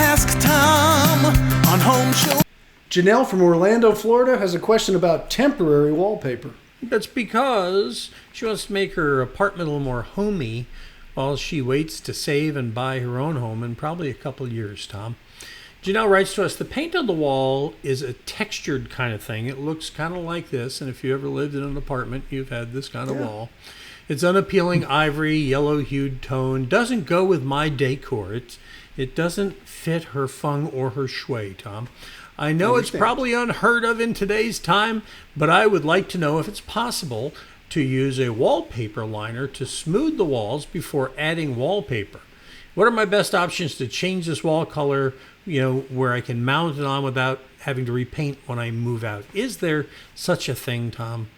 Ask Tom on Home Show. Janelle from Orlando, Florida has a question about temporary wallpaper. That's because she wants to make her apartment a little more homey while she waits to save and buy her own home in probably a couple of years, Tom. Janelle writes to us, the paint on the wall is a textured kind of thing. It looks kind of like this, and if you ever lived in an apartment, you've had this kind of wall. It's unappealing ivory, yellow-hued tone. Doesn't go with my decor. It doesn't fit her feng or her shui, Tom. I know it's probably unheard of in today's time, but I would like to know if it's possible to use a wallpaper liner to smooth the walls before adding wallpaper. What are my best options to change this wall color, where I can mount it on without having to repaint when I move out? Is there such a thing, Tom?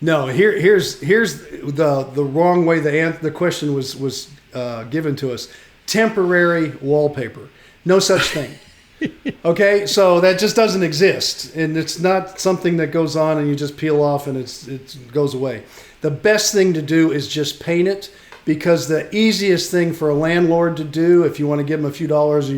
No, here's the wrong way the question was given to us. Temporary wallpaper. No such thing. Okay, so that just doesn't exist, and it's not something that goes on and you just peel off and it goes away. The best thing to do is just paint it, because the easiest thing for a landlord to do, if you want to give them a few dollars of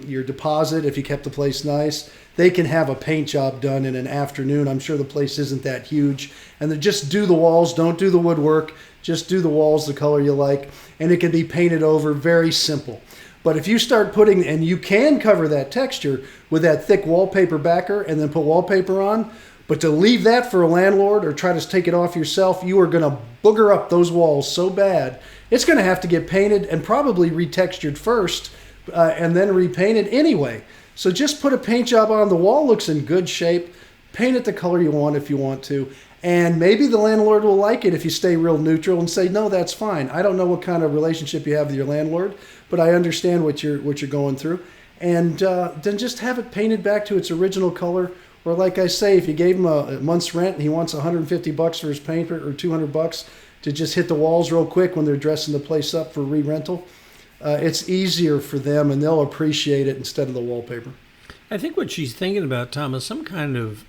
your deposit, if you kept the place nice, they can have a paint job done in an afternoon. I'm sure the place isn't that huge, and then just do the walls. Don't do the woodwork. Just do the walls the color you like, and it can be painted over. Very simple. But if you start putting, and you can cover that texture with that thick wallpaper backer and then put wallpaper on, but to leave that for a landlord or try to take it off yourself, you are going to booger up those walls so bad. It's going to have to get painted and probably retextured first and then repainted anyway. So just put a paint job on. The wall looks in good shape. Paint it the color you want if you want to. And maybe the landlord will like it if you stay real neutral and say, no, that's fine. I don't know what kind of relationship you have with your landlord, but I understand what you're going through. And then just have it painted back to its original color. Or like I say, if you gave him a month's rent and he wants $150 for his paint or $200 to just hit the walls real quick when they're dressing the place up for re-rental, it's easier for them and they'll appreciate it instead of the wallpaper. I think what she's thinking about, Tom, is some kind of,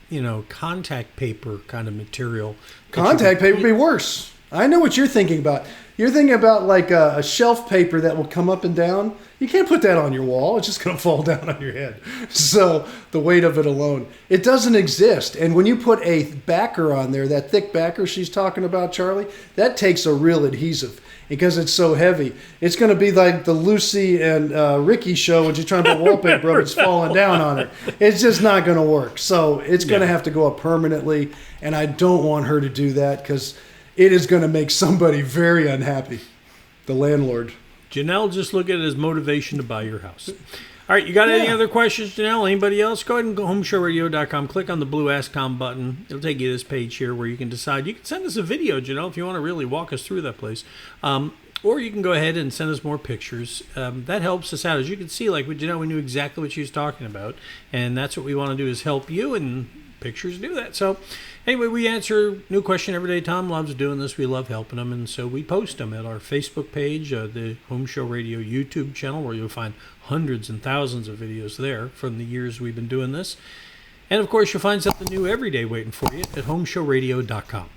contact paper kind of material. Contact paper would be worse. I know what you're thinking about. You're thinking about like a shelf paper that will come up and down. You can't put that on your wall. It's just going to fall down on your head. So the weight of it alone, it doesn't exist. And when you put a backer on there, that thick backer she's talking about, Charlie, that takes a real adhesive because it's so heavy. It's going to be like the Lucy and Ricky show when she's trying to put wallpaper up, it's falling down on her. It's just not going to work. So it's going to have to go up permanently. And I don't want her to do that because it is going to make somebody very unhappy, the landlord. Janelle, just look at it as motivation to buy your house. All right, you got any other questions, Janelle? Anybody else? Go ahead and go HomeShowRadio.com. Click on the blue Ask Tom button. It'll take you to this page here where you can decide. You can send us a video, Janelle, if you want to really walk us through that place. Or you can go ahead and send us more pictures. That helps us out. As you can see, like with Janelle, we knew exactly what she was talking about. And that's what we want to do is help you, and pictures do that. So anyway, we answer new question every day. Tom loves doing this. We love helping them, and so we post them at our Facebook page, the Home Show Radio YouTube channel, where you'll find hundreds and thousands of videos there from the years we've been doing this. And of course, you'll find something new every day waiting for you at HomeShowRadio.com.